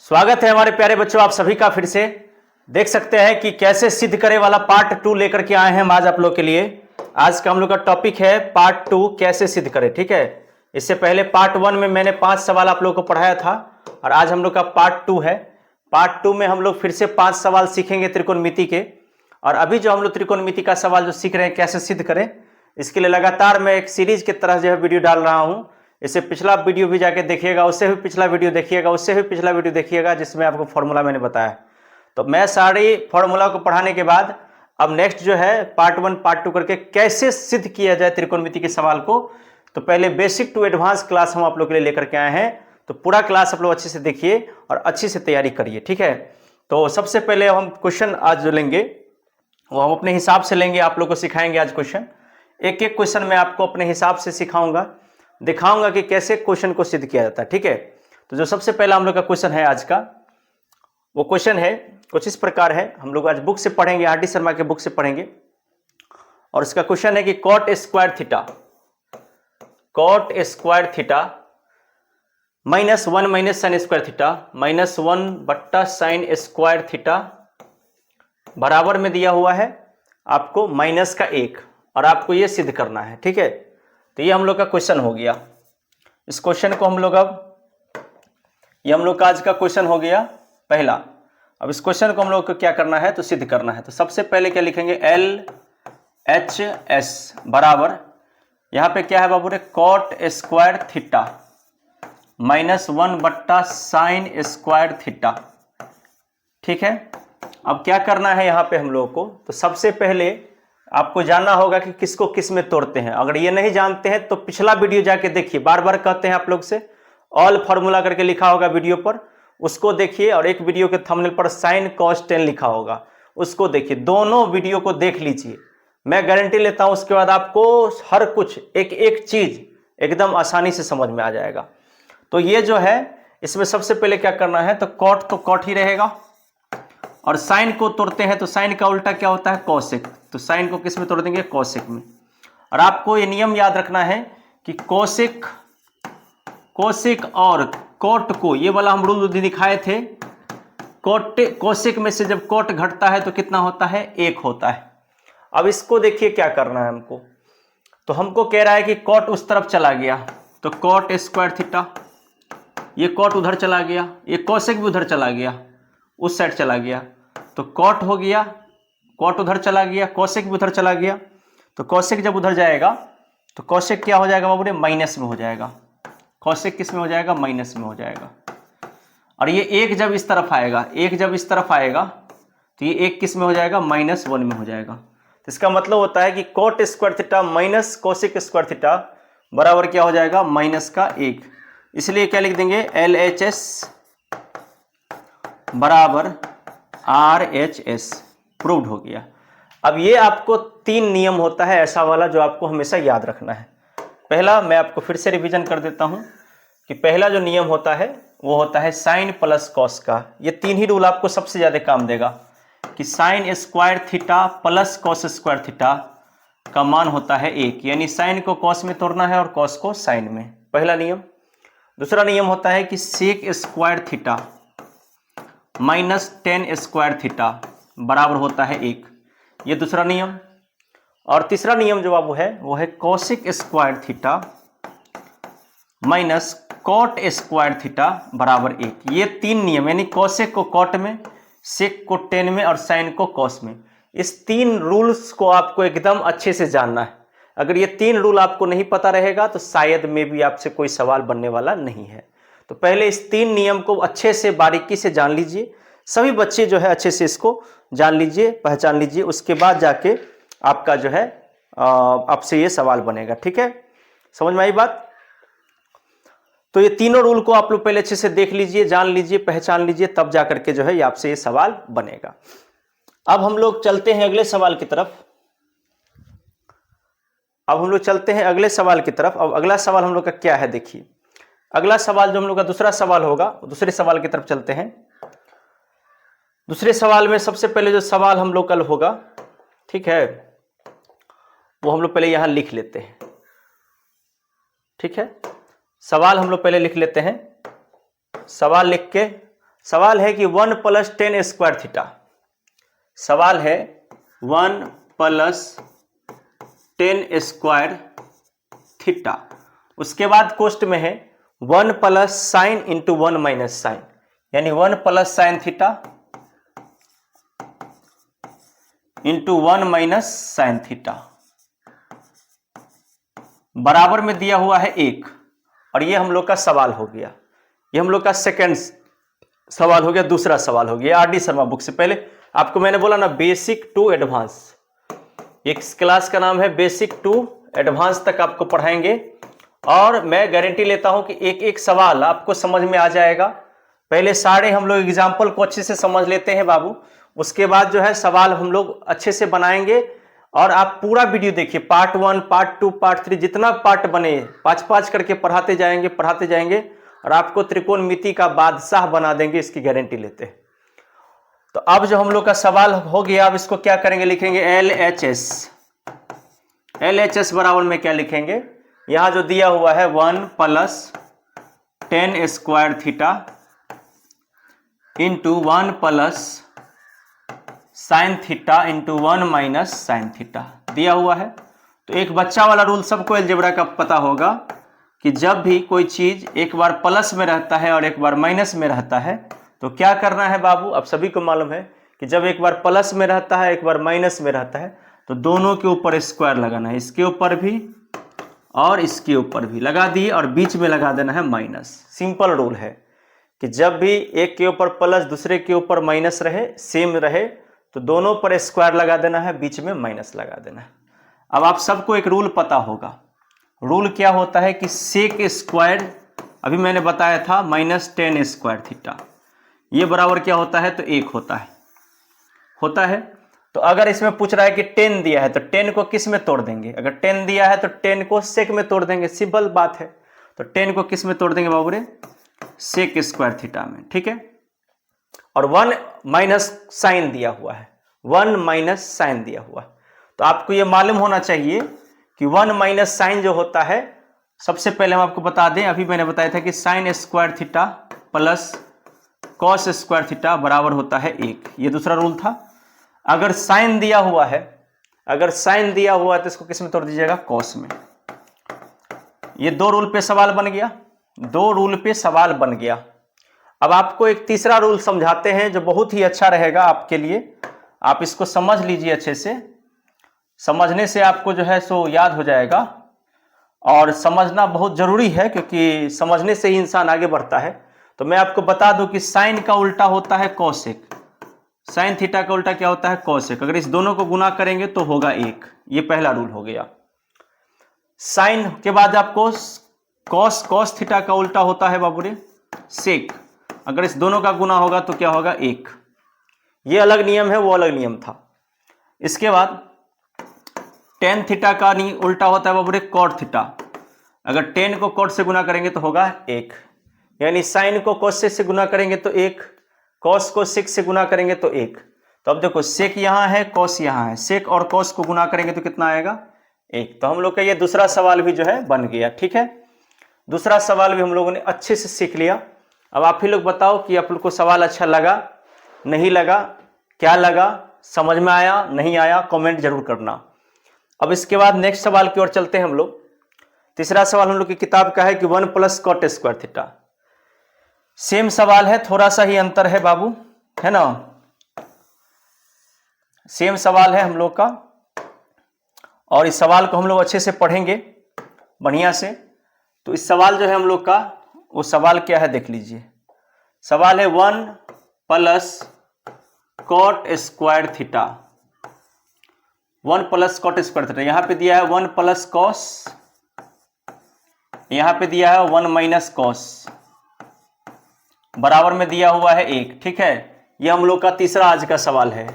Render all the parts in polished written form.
स्वागत है हमारे प्यारे बच्चों, आप सभी का फिर से देख सकते हैं कि कैसे सिद्ध करे वाला पार्ट 2 लेकर के आए हैं हम आज आप लोग के लिए। आज का हम लोग का टॉपिक है पार्ट 2 कैसे सिद्ध करें। ठीक है, इससे पहले पार्ट 1 में मैंने 5 सवाल आप लोगों को पढ़ाया था और आज हम लोग का पार्ट 2 है। पार्ट 2 में हम लोग फिर से 5 सवाल सीखेंगे त्रिकोणमिति के। और अभी जो हम लोग त्रिकोणमिति का सवाल जो सीख रहे हैं कैसे सिद्ध करें, इसके लिए लगातार मैं एक सीरीज की तरह जो है वीडियो डाल रहा हूं। इससे पिछला वीडियो भी जाके देखिएगा, उससे भी पिछला वीडियो देखिएगा, उससे भी पिछला वीडियो देखिएगा, जिसमें आपको फॉर्मूला मैंने बताया। तो मैं सारी फॉर्मूला को पढ़ाने के बाद अब नेक्स्ट जो है पार्ट 1 पार्ट 2 करके कैसे सिद्ध किया जाए त्रिकोणमिति के सवाल को। तो पहले बेसिक टू एडवांस क्लास हम आप लोग के लिए लेकर के आए हैं। तो पूरा क्लास आप लोग अच्छे से देखिए और अच्छी से तैयारी करिए। ठीक है, तो सबसे पहले हम क्वेश्चन आज जो लेंगे वो हम अपने हिसाब से लेंगे, आप लोग को सिखाएंगे आज क्वेश्चन। एक एक क्वेश्चन मैं आपको अपने हिसाब से सिखाऊंगा, दिखाऊंगा कि कैसे क्वेश्चन को सिद्ध किया जाता है। ठीक है, तो जो सबसे पहला हम लोग का क्वेश्चन है आज का, वो क्वेश्चन है कुछ इस प्रकार है। हम लोग आज बुक से पढ़ेंगे, आर डी शर्मा के बुक से पढ़ेंगे। और इसका क्वेश्चन है कि cot square theta -1 minus sine square theta -1 बट्टा साइन स्क्वायर थीटा बराबर में दिया हुआ है आपको -1 और आपको ये सिद्ध करना है। ठीक है, तो ये हम लोग का क्वेश्चन हो गया। इस क्वेश्चन को हम लोग ये हम लोग का आज का क्वेश्चन हो गया पहला। अब इस क्वेश्चन को हम लोग को क्या करना है, तो सिद्ध करना है। तो सबसे पहले क्या लिखेंगे, LHS बराबर, यहां पे क्या है बाबू रे, कॉट स्क्वायर थीटा -1 बट्टा साइन स्क्वायर थीटा। ठीक है, अब क्या करना है यहाँ पे हम लोग को, तो सबसे पहले आपको जानना होगा कि किसको किस में तोड़ते हैं। अगर ये नहीं जानते हैं तो पिछला वीडियो जाके देखिए, बार बार कहते हैं आप लोग से, ऑल फार्मूला करके लिखा होगा वीडियो पर, उसको देखिए। और एक वीडियो के थंबनेल पर साइन कॉस टेन लिखा होगा, उसको देखिए। दोनों वीडियो को देख लीजिए, मैं गारंटी लेता हूं उसके बाद आपको हर कुछ एक एक चीज एकदम आसानी से समझ में आ जाएगा। तो ये जो है इसमें सबसे पहले क्या करना है, तो कॉट ही रहेगा और साइन को तोड़ते हैं तो साइन का उल्टा क्या होता है, कॉसेक। तो साइन को किस में तोड़ देंगे, कॉसेक में। और आपको ये नियम याद रखना है कि कॉसेक और कॉट को, ये वाला हम रूल दिखाए थे, कॉसेक में से जब कॉट घटता है तो कितना होता है, 1 होता है। अब इसको देखिए क्या करना है हमको, तो हमको कह रहा है कि कॉट उस तरफ चला गया तो कॉट स्क्वायर थीटा, ये कॉट उधर चला गया, ये कॉसेक भी उधर चला गया, उस साइड चला गया, तो कॉट हो गया, कॉट उधर चला गया, कॉसेक भी उधर चला गया। तो कॉसेक जब उधर जाएगा तो कॉसेक क्या हो जाएगा बाबू रे, माइनस में हो जाएगा। कॉसेक किस में हो जाएगा, माइनस में हो जाएगा। और ये 1 जब इस तरफ आएगा, 1 जब इस तरफ आएगा तो ये 1 किस में हो जाएगा, -1 में हो जाएगा। तो इसका मतलब होता है कि cot square theta minus cosec square theta बराबर क्या हो जाएगा, -1। इसलिए क्या लिख देंगे, LHS बराबर RHS, प्रूव्ड हो गया। अब ये आपको 3 नियम होता है ऐसा वाला जो आपको हमेशा याद रखना है। पहला मैं आपको फिर से रिवीजन कर देता हूं कि पहला जो नियम होता है वो होता है साइन प्लस कॉस का। ये 3 ही रूल आपको सबसे ज्यादा काम देगा कि sign square theta plus cos square theta का मान होता है 1, यानी साइन को कॉस में तोड़ना है और कॉस को साइन में, पहला नियम। दूसरा नियम होता है कि sec square theta -tan square theta बराबर होता है 1, ये दूसरा नियम। और तीसरा नियम जो बाबू है वो है cosec square theta minus cot square theta बराबर 1। ये 3 नियम, यानी कॉसेक को कॉट में, सेक को टेन में और साइन को कॉस में। इस 3 रूल्स को आपको एकदम अच्छे से जानना है। अगर ये 3 रूल आपको नहीं पता रहेगा तो शायद में भी आपसे कोई सवाल बनने वाला नहीं है। तो पहले इस 3 नियम को अच्छे से बारीकी से जान लीजिए, सभी बच्चे जो है अच्छे से इसको जान लीजिए, पहचान लीजिए, उसके बाद जाके आपका जो है आपसे ये सवाल बनेगा। ठीक है, समझ में आई बात। तो ये तीनों रूल को आप लोग पहले अच्छे से देख लीजिए, जान लीजिए, पहचान लीजिए, तब जाकर के जो है आपसे ये सवाल बनेगा। अब हम लोग चलते हैं अगले सवाल की तरफ। अब अगला सवाल हम लोग का क्या है, देखिए। अगला सवाल जो हम लोग का दूसरा सवाल होगा, दूसरे सवाल की तरफ चलते हैं। दूसरे सवाल में सबसे पहले जो सवाल हम लोग कल होगा, ठीक है, वो हम लोग पहले यहां लिख लेते हैं। ठीक है, सवाल हम लोग पहले लिख लेते हैं। सवाल लिख के सवाल है कि 1 + 10 स्क्वायर थीटा, सवाल है 1 + 10 स्क्वायर थीटा। उसके बाद क्वेश्चन में है 1 + साइन इंटू 1 - साइन, यानी 1 + sine theta into 1 - sine theta बराबर में दिया हुआ है 1। और ये हम लोग का सवाल हो गया, ये हम लोग का सेकंड सवाल हो गया, दूसरा सवाल हो गया आर डी शर्मा बुक से। पहले आपको मैंने बोला ना बेसिक टू एडवांस, इस क्लास का नाम है बेसिक टू एडवांस तक आपको पढ़ाएंगे। और मैं गारंटी लेता हूं कि एक एक सवाल आपको समझ में आ जाएगा। पहले सारे हम लोग एग्जाम्पल को अच्छे से समझ लेते हैं बाबू, उसके बाद जो है सवाल हम लोग अच्छे से बनाएंगे। और आप पूरा वीडियो देखिए, पार्ट 1, पार्ट 2, पार्ट 3, जितना पार्ट बने 5-5 करके पढ़ाते जाएंगे और आपको त्रिकोणमिति का बादशाह बना देंगे, इसकी गारंटी लेते हैं। तो अब जो हम लोग का सवाल हो गया, अब इसको क्या करेंगे, लिखेंगे LHS बराबर में क्या लिखेंगे, यहां जो दिया हुआ है 1 + 10 square theta into 1 + sine theta into 1 - sine theta दिया हुआ है। तो एक बच्चा वाला रूल सबको अलजेब्रा का पता होगा कि जब भी कोई चीज एक बार प्लस में रहता है और एक बार माइनस में रहता है तो क्या करना है बाबू, अब सभी को मालूम है कि जब एक बार प्लस में रहता है एक बार माइनस में रहता है तो दोनों के ऊपर स्क्वायर लगाना है, इसके ऊपर भी और इसके ऊपर भी लगा दिए और बीच में लगा देना है माइनस। सिंपल रूल है कि जब भी एक के ऊपर प्लस दूसरे के ऊपर माइनस रहे, सेम रहे, तो दोनों पर स्क्वायर लगा देना है, बीच में माइनस लगा देना है। अब आप सबको एक रूल पता होगा, रूल क्या होता है कि सेक स्क्वायर, अभी मैंने बताया था -10 स्क्वायर थीटा, ये बराबर क्या होता है, तो 1 होता है। तो अगर इसमें पूछ रहा है कि 10 दिया है तो 10 को किस में तोड़ देंगे, अगर 10 दिया है तो 10 को सेक में तोड़ देंगे, सिंपल बात है। तो 10 को किस में तोड़ देंगे बाबू रे, सेक स्क्वायर थीटा में, ठीक है। और 1 - साइन दिया हुआ है, 1 - साइन दिया हुआ है। तो आपको ये मालूम होना चाहिए कि 1 - साइन जो होता है, सबसे पहले हम आपको बता दें, अभी मैंने बताया था कि sign square theta plus cos square theta बराबर होता है 1, ये दूसरा रूल था। अगर साइन दिया हुआ है तो इसको किस में तोड़ दीजिएगा, कॉस में। ये 2 रूल पे सवाल बन गया। अब आपको एक तीसरा रूल समझाते हैं जो बहुत ही अच्छा रहेगा आपके लिए, आप इसको समझ लीजिए अच्छे से, समझने से आपको जो है सो याद हो जाएगा। और समझना बहुत जरूरी है क्योंकि समझने से ही इंसान आगे बढ़ता है। तो मैं आपको बता दूं कि साइन का उल्टा होता है कॉसेक, साइन थीटा का उल्टा क्या होता है, कॉसेक। अगर इस दोनों को गुना करेंगे तो होगा 1, ये पहला रूल हो गया। साइन के बाद आपको कॉस थीटा का उल्टा होता है बाबू रे, सेक। अगर इस दोनों का गुना होगा तो क्या होगा, 1। ये अलग नियम है, वो अलग नियम था। इसके बाद टेन थीटा का उल्टा होता है बाबू रे, कॉट थीटा। अगर 10 को कॉट से गुना करेंगे तो होगा 1, यानी साइन को कॉस से गुना करेंगे तो 1, कॉस को सेक से गुना करेंगे तो 1। तो अब देखो सेक यहां है, कॉस यहां है, सेक और कॉस को गुना करेंगे तो कितना आएगा, 1। तो हम लोग का ये दूसरा सवाल भी जो है बन गया, ठीक है। दूसरा सवाल भी हम लोगों ने अच्छे से सीख लिया। अब आप ही लोग बताओ कि आप लोग को सवाल अच्छा लगा, नहीं लगा, क्या लगा, समझ में आया, नहीं आया, कमेंट जरूर करना। अब इसके बाद नेक्स्ट सवाल की ओर चलते हैं हम लोग। तीसरा सवाल हम लोग की किताब का है कि 1 + कॉट स्क्वायर थीटा। सेम सवाल है, थोड़ा सा ही अंतर है बाबू, है ना, सेम सवाल है हम लोग का। और इस सवाल को हम लोग अच्छे से पढ़ेंगे बढ़िया से। तो इस सवाल जो है हम लोग का, वो सवाल क्या है देख लीजिए। सवाल है 1 + cot square theta, 1 + cot square theta. यहां पे दिया है 1 + कॉस, यहां पे दिया है 1 - कॉस, बराबर में दिया हुआ है 1, ठीक है। यह हम लोग का तीसरा आज का सवाल है।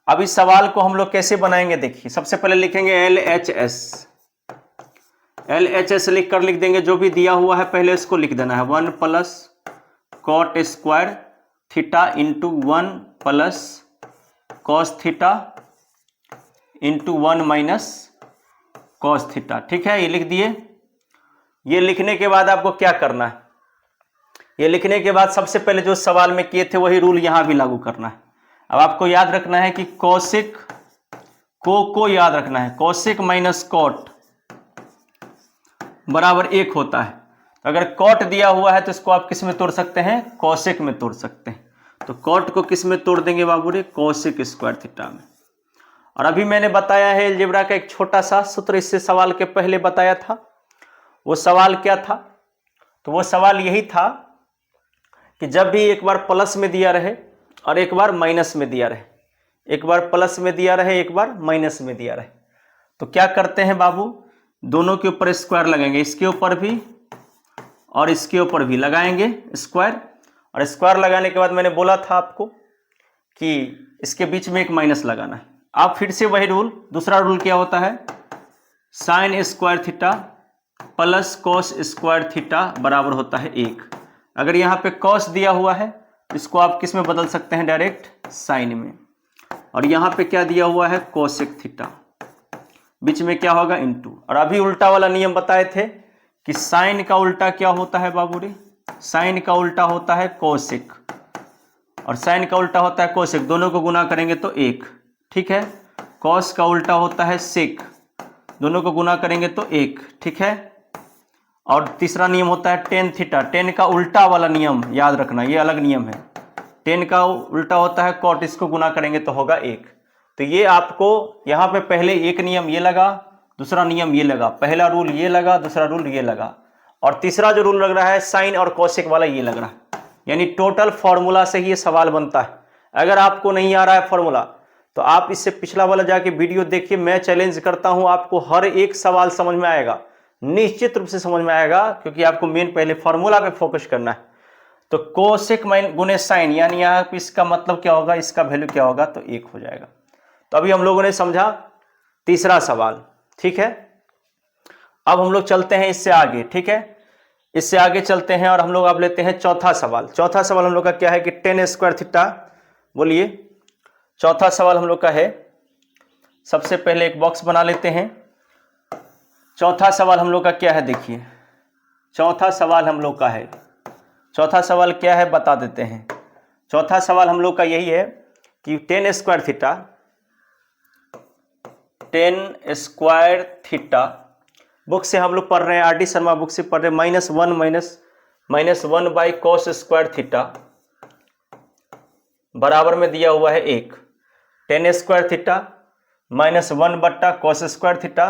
अब इस सवाल को हम लोग कैसे बनाएंगे देखिए। सबसे पहले लिखेंगे LHS लिख देंगे, जो भी दिया हुआ है पहले इसको लिख देना है, 1 + cot square theta into 1 + cos theta into 1 - cos theta, ठीक है। ये लिख दिए। ये लिखने के बाद आपको क्या करना है, ये लिखने के बाद सबसे पहले जो सवाल में किए थे वही रूल यहां भी लागू करना है। अब आपको याद रखना है कि कौशिक को याद रखना है, कौशिक माइनस कॉट बराबर 1 होता है। अगर कॉट दिया हुआ है तो इसको आप किस में तोड़ सकते हैं, कौशिक में तोड़ सकते हैं। तो कॉट को किस में तोड़ देंगे बाबू रे, कौशिक स्क्वायर थीटा में। और अभी मैंने बताया है अलजेब्रा का एक छोटा सा सूत्र, इससे सवाल के पहले बताया था। वो सवाल क्या था, तो वो सवाल यही था कि जब भी एक बार प्लस में दिया रहे और एक बार माइनस में दिया रहे, एक बार प्लस में दिया रहे एक बार माइनस में दिया रहे, तो क्या करते हैं बाबू, दोनों के ऊपर स्क्वायर लगाएंगे, इसके ऊपर भी और इसके ऊपर भी लगाएंगे स्क्वायर। और स्क्वायर लगाने के बाद मैंने बोला था आपको कि इसके बीच में एक माइनस लगाना है। आप फिर से वही रूल, दूसरा रूल क्या होता है, sign square theta plus cos square theta बराबर होता है 1। अगर यहाँ पे कॉस दिया हुआ है इसको आप किस में बदल सकते हैं, डायरेक्ट साइन में। और यहाँ पे क्या दिया हुआ है, कोसेक थीटा, बीच में क्या होगा, इनटू। और अभी उल्टा वाला नियम बताए थे कि साइन का उल्टा क्या होता है बाबू रे, साइन का उल्टा होता है कोसेक और साइन का उल्टा होता है कोसेक, दोनों को गुना करेंगे तो 1, ठीक है। कॉस का उल्टा होता है सेक, दोनों को गुना करेंगे तो 1, ठीक है। और तीसरा नियम होता है टेन थीटा, टेन का उल्टा वाला नियम याद रखना, ये अलग नियम है। टेन का उल्टा होता है कॉट, इसको गुना करेंगे तो होगा 1। तो ये आपको यहाँ पे पहले एक नियम ये लगा, दूसरा नियम ये लगा, पहला रूल ये लगा, दूसरा रूल ये लगा, और तीसरा जो रूल लग रहा है साइन और कोसेक वाला ये लग रहा है। यानी टोटल फॉर्मूला से ही ये सवाल बनता है। अगर आपको नहीं आ रहा है फॉर्मूला तो आप इससे पिछला वाला जाके वीडियो देखिए। मैं चैलेंज करता हूं आपको हर एक सवाल समझ में आएगा, निश्चित रूप से समझ में आएगा, क्योंकि आपको मेन पहले फॉर्मूला पे फोकस करना है। तो कोसेक माइन गुने साइन, यानी यहाँ पे इसका मतलब क्या होगा, इसका वैल्यू क्या होगा, तो 1 हो जाएगा। तो अभी हम लोगों ने समझा तीसरा सवाल, ठीक है। अब हम लोग चलते हैं इससे आगे, ठीक है, इससे आगे चलते हैं और हम लोग अब लेते हैं चौथा सवाल। चौथा सवाल हम लोग का क्या है कि टेन स्क्वायर थीटा, बोलिए। चौथा सवाल हम लोग का है, सबसे पहले एक बॉक्स बना लेते हैं। चौथा सवाल हम लोग का क्या है, देखिए चौथा सवाल हम लोग का है, चौथा सवाल क्या है बता देते हैं। चौथा सवाल हम लोग का यही है कि ten square theta, ten square theta, book से हम लोग पढ़ रहे हैं, आर डी शर्मा बुक से पढ़ रहे हैं, minus one by cos square theta बराबर में दिया हुआ है 1। टेन स्क्वायर थीटा -1 बट्टा कॉस स्क्वायर थीटा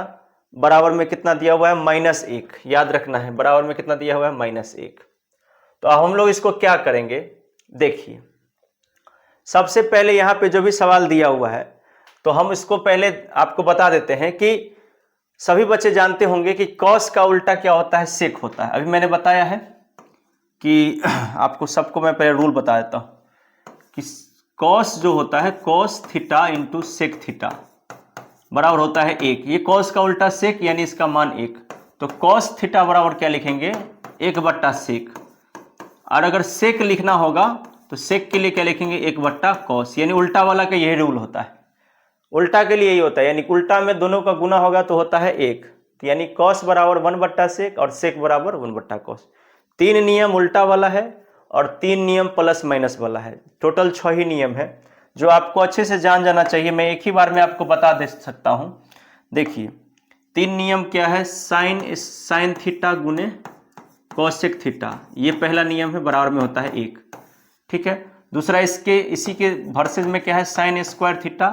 बराबर में कितना दिया हुआ है, -1। याद रखना है बराबर में कितना दिया हुआ है, -1। तो अब हम लोग इसको क्या करेंगे, देखिए सबसे पहले यहाँ पे जो भी सवाल दिया हुआ है तो हम इसको पहले आपको बता देते हैं कि सभी बच्चे जानते होंगे कि कॉस का उल्टा क्या होता है, सेक होता है। अभी मैंने बताया है कि आपको सबको मैं पहले रूल बता देता हूं कि कॉस जो होता है, cos theta into sec theta बराबर होता है 1। ये कॉस का उल्टा सेक, यानी इसका मान 1। तो कॉस थीटा बराबर क्या लिखेंगे, 1 बट्टा सेक। और अगर सेक लिखना होगा तो सेक के लिए क्या लिखेंगे, 1 बट्टा कॉस। यानी उल्टा वाला का यही रूल होता है, उल्टा के लिए यही होता है। यानी उल्टा में दोनों का गुना होगा तो होता है 1। तो यानी कॉस बराबर 1 बट्टा सेक और सेक बराबर 1 बट्टा कॉस। 3 नियम उल्टा वाला है और 3 नियम प्लस माइनस वाला है। टोटल 6 ही नियम है जो आपको अच्छे से जान जाना चाहिए। मैं एक ही बार में आपको बता दे सकता हूं। देखिए 3 नियम क्या है, साइन थीटा गुने कॉसेक थीटा, ये पहला नियम है, बराबर में होता है 1, ठीक है। दूसरा इसके इसी के वर्सेज में क्या है, sign square theta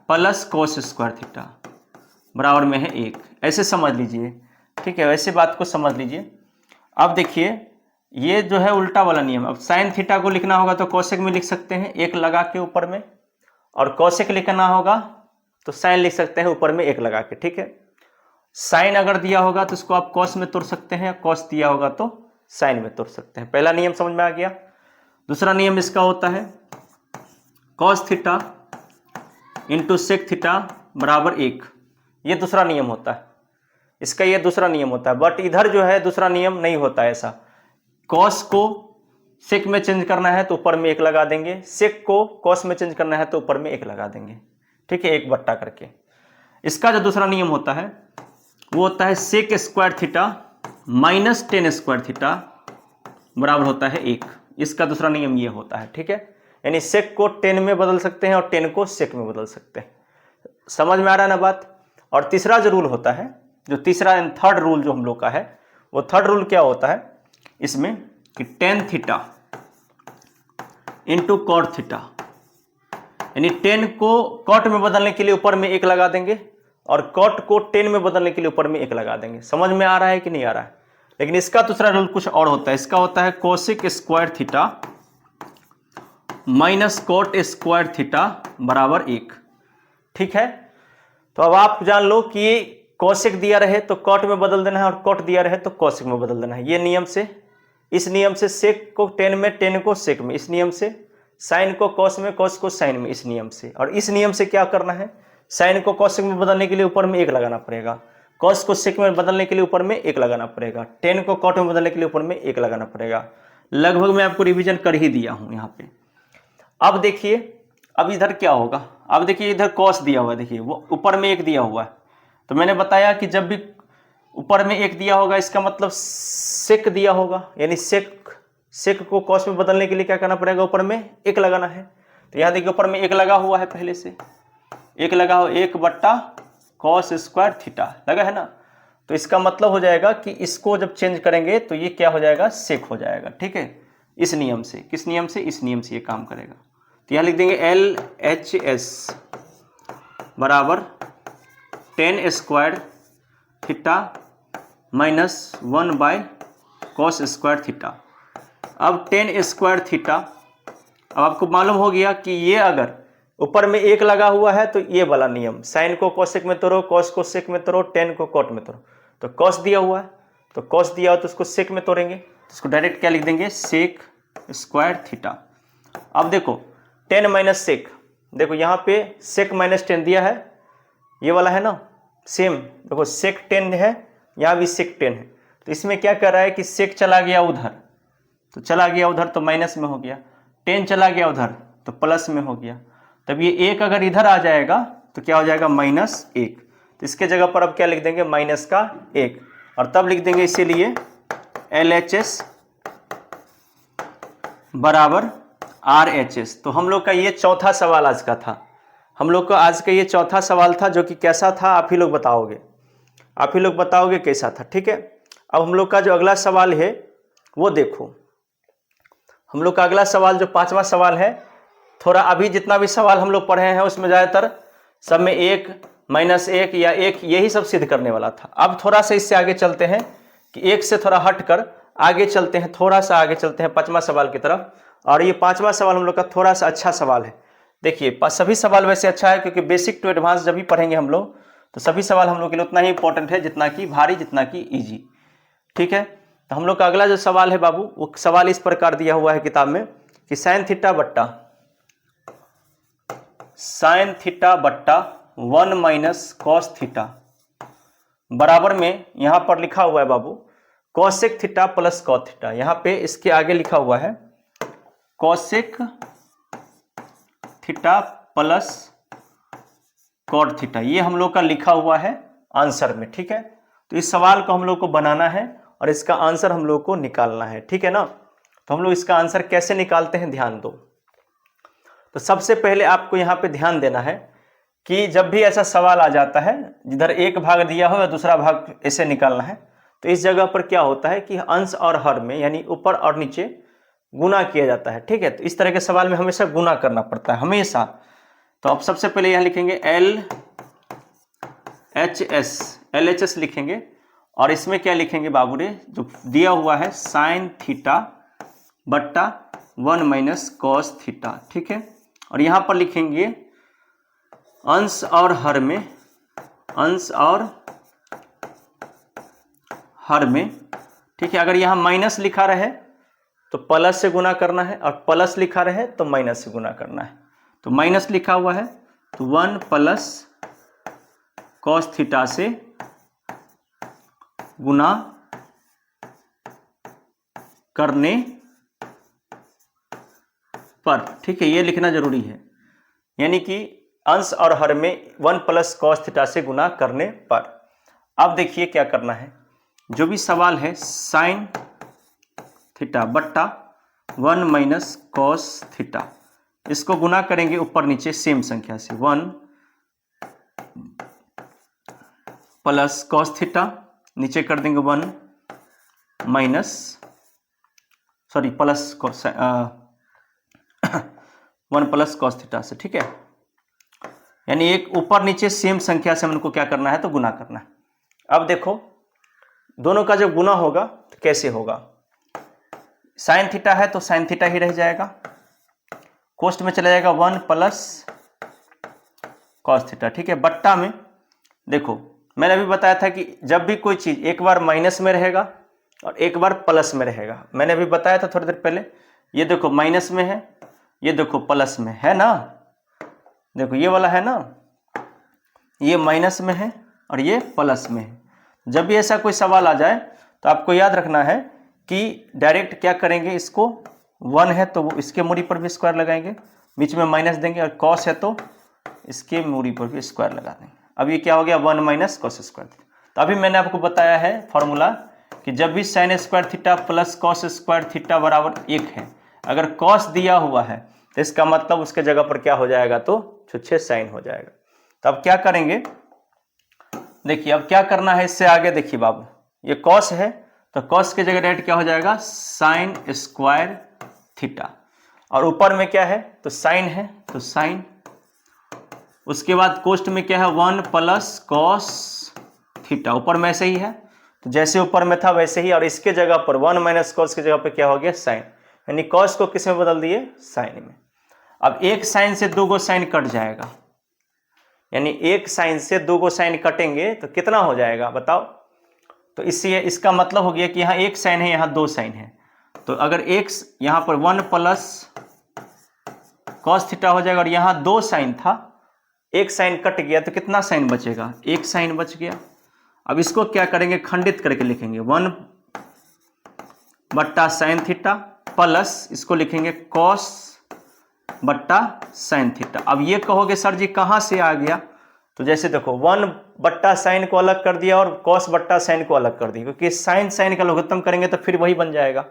plus cos square theta बराबर में है 1। ऐसे समझ लीजिए, ठीक है, वैसे बात को समझ लीजिए। अब देखिए ये जो है उल्टा वाला नियम। अब साइन थीटा को लिखना होगा तो कॉसेक में लिख सकते हैं 1 लगा के ऊपर में, और कॉसेक लिखना होगा तो साइन लिख सकते हैं ऊपर में 1 लगा के, ठीक है। साइन अगर दिया होगा तो इसको आप कॉस में तोड़ सकते हैं, कॉस दिया होगा तो साइन में तोड़ सकते हैं। पहला नियम समझ में आ गया। दूसरा नियम इसका होता है cos theta into sec theta बराबर 1। ये दूसरा नियम होता है, इसका ये दूसरा नियम होता है। बट इधर जो है दूसरा नियम नहीं होता है ऐसा। कॉस को सेक में चेंज करना है तो ऊपर में 1 लगा देंगे, सेक को कॉस में चेंज करना है तो ऊपर में 1 लगा देंगे, ठीक है, 1 बट्टा करके। इसका जो दूसरा नियम होता है वो होता है sec square theta minus tan square theta बराबर होता है 1। इसका दूसरा नियम ये होता है, ठीक है। यानी सेक को टेन में बदल सकते हैं और टेन को सेक में बदल सकते हैं। समझ में आ रहा है ना बात। और तीसरा जो रूल होता है, जो तीसरा एंड थर्ड रूल जो हम लोग का है, वो थर्ड रूल क्या होता है इसमें कि tan theta into cot theta, यानी टेन को कॉट में बदलने के लिए ऊपर में 1 लगा देंगे और कॉट को टेन में बदलने के लिए ऊपर में 1 लगा देंगे। समझ में आ रहा है कि नहीं आ रहा है। लेकिन इसका दूसरा रूल कुछ और होता है। इसका होता है cosec square theta minus cot square theta बराबर 1, ठीक है। तो अब आप जान लो कि कोसेक दिया रहे तो कॉट में बदल देना है और कॉट दिया रहे तो कोसेक में बदल देना है। ये नियम से, इस नियम से सेक को टेन में, टेन को सेक में, इस नियम से साइन को कॉस में, कॉस को साइन में, इस नियम से। और इस नियम से क्या करना है, साइन को कोसेक में बदलने के लिए ऊपर में 1 लगाना पड़ेगा, कॉस को सेक में बदलने के लिए ऊपर में 1 लगाना पड़ेगा, टेन को कॉट में बदलने के लिए ऊपर में 1 लगाना पड़ेगा। लगभग मैं आपको रिवीजन कर ही दिया हूं यहाँ पे। अब देखिए, अब इधर क्या होगा, अब देखिए इधर कॉस दिया हुआ है, देखिए वो ऊपर में 1 दिया हुआ है। तो मैंने बताया कि जब भी ऊपर में 1 दिया होगा इसका मतलब सेक दिया होगा, यानी सेक को कॉस में बदलने के लिए क्या करना पड़ेगा, ऊपर में 1 लगाना है। तो यहाँ देखिए ऊपर में 1 लगा हुआ है, पहले से 1 लगा हुआ, 1 बट्टा कॉस स्क्वायर थीटा लगा है ना। तो इसका मतलब हो जाएगा कि इसको जब चेंज करेंगे तो ये क्या हो जाएगा, सेक हो जाएगा, ठीक है। इस नियम से, किस नियम से, इस नियम से ये काम करेगा। तो यहाँ लिख देंगे LHS बराबर 10 square theta minus 1 by cos square theta. अब 10 स्क्वायर थीटा, अब आपको मालूम हो गया कि ये अगर ऊपर में 1 लगा हुआ है तो ये वाला नियम, साइन को कोसेक में तोड़ो, कॉस को सेक में तोड़ो, टेन को कॉट में तोड़ो। तो कॉस दिया हुआ है तो कॉस दिया हो तो उसको सेक में तोड़ेंगे, तो इसको डायरेक्ट क्या लिख देंगे, सेक स्क्वायर थीटा। अब देखो 10 माइनस सेक, देखो यहाँ पे सेक माइनस 10 दिया है, ये वाला है ना सेम, देखो सेक 10 है, यहाँ भी सेक 10 है। तो इसमें क्या कर रहा है कि सेक चला गया उधर, तो चला गया उधर तो माइनस में हो गया, 10 चला गया उधर तो प्लस में हो गया। तब ये 1 अगर इधर आ जाएगा तो क्या हो जाएगा, -1। तो इसके जगह पर अब क्या लिख देंगे, माइनस का 1, और तब लिख देंगे इसीलिए LHS बराबर RHS। तो हम लोग का ये चौथा सवाल आज का था। हम लोग का आज का ये चौथा सवाल था, जो कि कैसा था आप ही लोग बताओगे, आप ही लोग बताओगे कैसा था, ठीक है। अब हम लोग का जो अगला सवाल है वो देखो, हम लोग का अगला सवाल जो 5वां सवाल है, थोड़ा अभी जितना भी सवाल हम लोग पढ़े हैं उसमें ज़्यादातर सब में 1, -1 या 1 यही सब सिद्ध करने वाला था। अब थोड़ा सा इससे आगे चलते हैं कि 1 से थोड़ा हट कर आगे चलते हैं, थोड़ा सा आगे चलते हैं 5वां सवाल की तरफ। और ये 5वां सवाल हम लोग का थोड़ा सा अच्छा सवाल है। देखिए सभी सवाल वैसे अच्छा है, क्योंकि बेसिक टू एडवांस जब भी पढ़ेंगे हम लोग तो सभी सवाल हम लोग के लिए उतना ही इंपॉर्टेंट है जितना कि भारी, जितना कि ईजी, ठीक है। तो हम लोग का अगला जो सवाल है बाबू, वो सवाल इस प्रकार दिया हुआ है किताब में कि साइन थीटा बट्टा 1 माइनस कॉस थीटा बराबर में, यहां पर लिखा हुआ है बाबू cosec theta plus cot theta. यहां पे इसके आगे लिखा हुआ है cosec theta plus cot theta, ये हम लोग का लिखा हुआ है आंसर में, ठीक है। तो इस सवाल को हम लोग को बनाना है और इसका आंसर हम लोग को निकालना है, ठीक है ना। तो हम लोग इसका आंसर कैसे निकालते हैं, ध्यान दो। तो सबसे पहले आपको यहाँ पे ध्यान देना है कि जब भी ऐसा सवाल आ जाता है जिधर एक भाग दिया हो या दूसरा भाग ऐसे निकालना है, तो इस जगह पर क्या होता है कि अंश और हर में, यानी ऊपर और नीचे गुना किया जाता है, ठीक है। तो इस तरह के सवाल में हमेशा गुना करना पड़ता है, हमेशा। तो अब सबसे पहले यहाँ लिखेंगे LHS लिखेंगे, और इसमें क्या लिखेंगे बाबू रे, जो दिया हुआ है साइन थीटा बट्टा 1 माइनस कॉस थीटा, ठीक है। और यहाँ पर लिखेंगे अंश और हर में, ठीक है। अगर यहाँ माइनस लिखा रहे तो प्लस से गुना करना है, और प्लस लिखा रहे तो माइनस से गुना करना है। तो माइनस लिखा हुआ है तो 1 प्लस कॉस थीटा से गुना करने पर, ठीक है, ये लिखना जरूरी है। यानी कि अंश और हर में 1 प्लस कॉस थीटा से गुना करने पर। अब देखिए क्या करना है, जो भी सवाल है साइन थीटा बट्टा 1 माइनस कॉस थीटा। इसको गुना करेंगे ऊपर नीचे सेम संख्या से, 1 प्लस कॉस थीटा, नीचे कर देंगे 1 minus plus 1 plus cos theta से, ठीक है। यानी एक ऊपर नीचे सेम संख्या से हमको क्या करना है, तो गुना करना है। अब देखो दोनों का जब गुना होगा तो कैसे होगा, साइन थीटा है तो साइन थीटा ही रह जाएगा, कोष्ट में चला जाएगा 1 प्लस कॉस थीटा, ठीक है। बट्टा में देखो मैंने अभी बताया था कि जब भी कोई चीज एक बार माइनस में रहेगा और एक बार प्लस में रहेगा, मैंने अभी बताया था थोड़ी देर पहले। ये देखो माइनस में है, ये देखो प्लस में है ना, देखो ये वाला है ना, ये माइनस में है और ये प्लस में है। जब भी ऐसा कोई सवाल आ जाए तो आपको याद रखना है कि डायरेक्ट क्या करेंगे, इसको 1 है तो वो इसके मूरी पर भी स्क्वायर लगाएंगे, बीच में माइनस देंगे, और कॉस है तो इसके मूरी पर भी स्क्वायर लगा देंगे। अब ये क्या हो गया, 1 माइनस कॉस स्क्वायर थीटा। तो अभी मैंने आपको बताया है फॉर्मूला कि जब भी sign square theta plus cos square theta बराबर 1 है, अगर कॉस दिया हुआ है तो इसका मतलब उसके जगह पर क्या हो जाएगा, तो छुच्छे साइन हो जाएगा। तो अब क्या करेंगे, देखिए अब क्या करना है इससे आगे। देखिए बाबू ये कॉस है तो कॉस की जगह डायरेक्ट क्या हो जाएगा, साइन स्क्वायर थीटा, और ऊपर में क्या है तो साइन है तो साइन, उसके बाद कोष्ट में क्या है 1 प्लस कॉस थीटा, ऊपर में ऐसे ही है तो जैसे ऊपर में था वैसे ही, और इसके जगह पर 1 माइनस कॉस की जगह पर क्या हो गया, साइन, यानी कॉस को किस में बदल दिए, साइन में। अब एक साइन से 2 साइन कट जाएगा, यानी एक साइन से 2 साइन कटेंगे तो कितना हो जाएगा बताओ। तो इससे इसका मतलब हो गया कि यहाँ एक साइन है, यहाँ 2 साइन है, तो अगर एक यहाँ पर 1 प्लस कॉस थीटा हो जाएगा और यहाँ 2 साइन था, एक साइन कट गया तो कितना साइन बचेगा, एक साइन बच गया। अब इसको क्या करेंगे, खंडित करके लिखेंगे 1 बट्टा साइन थीटा प्लस इसको लिखेंगे कॉस बट्टा साइन थीटा। अब ये कहोगे सर जी कहाँ से आ गया, तो जैसे देखो 1 बट्टा साइन को अलग कर दिया और कॉस बट्टा साइन को अलग कर दिया, क्योंकि साइन साइन का लघुत्तम करेंगे तो फिर वही बन जाएगा।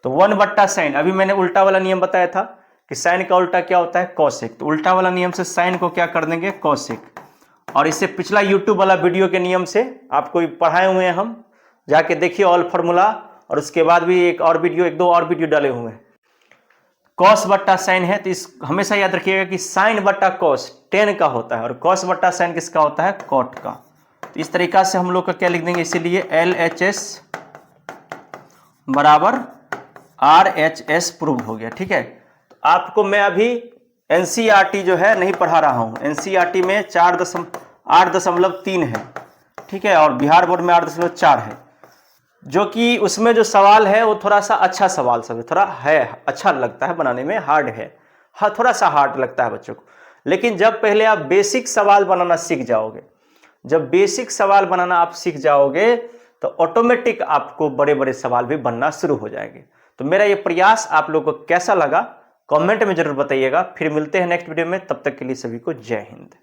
तो 1 बट्टा साइन, अभी मैंने उल्टा वाला नियम बताया था कि साइन का उल्टा क्या होता है, कॉसेक, तो उल्टा वाला नियम से साइन को क्या कर देंगे, कॉसेक। और इससे पिछला यूट्यूब वाला वीडियो के नियम से आपको पढ़ाए हुए हैं हम, जाके देखिए ऑल फार्मूला, और उसके बाद भी एक और वीडियो, 1-2 और वीडियो डाले हुए हैं। कॉस बट्टा साइन है तो इस हमेशा याद रखिएगा कि साइन बट्टा कॉस tan का होता है और कॉस बट्टा साइन किसका होता है, कॉट का। तो इस तरीका से हम लोग का क्या लिख देंगे, इसीलिए LHS बराबर RHS प्रूव हो गया, ठीक है। तो आपको मैं अभी NCERT जो है नहीं पढ़ा रहा हूँ, NCERT में 8.3 है, ठीक है, और बिहार बोर्ड में 8.4 है, जो कि उसमें जो सवाल है वो थोड़ा सा अच्छा सवाल सब है, थोड़ा है अच्छा लगता है बनाने में, हार्ड है, हाँ थोड़ा सा हार्ड लगता है बच्चों को। लेकिन जब पहले आप बेसिक सवाल बनाना सीख जाओगे, जब बेसिक सवाल बनाना आप सीख जाओगे तो ऑटोमेटिक आपको बड़े बड़े सवाल भी बनना शुरू हो जाएंगे। तो मेरा ये प्रयास आप लोगों को कैसा लगा कमेंट में जरूर बताइएगा। फिर मिलते हैं नेक्स्ट वीडियो में, तब तक के लिए सभी को जय हिंद।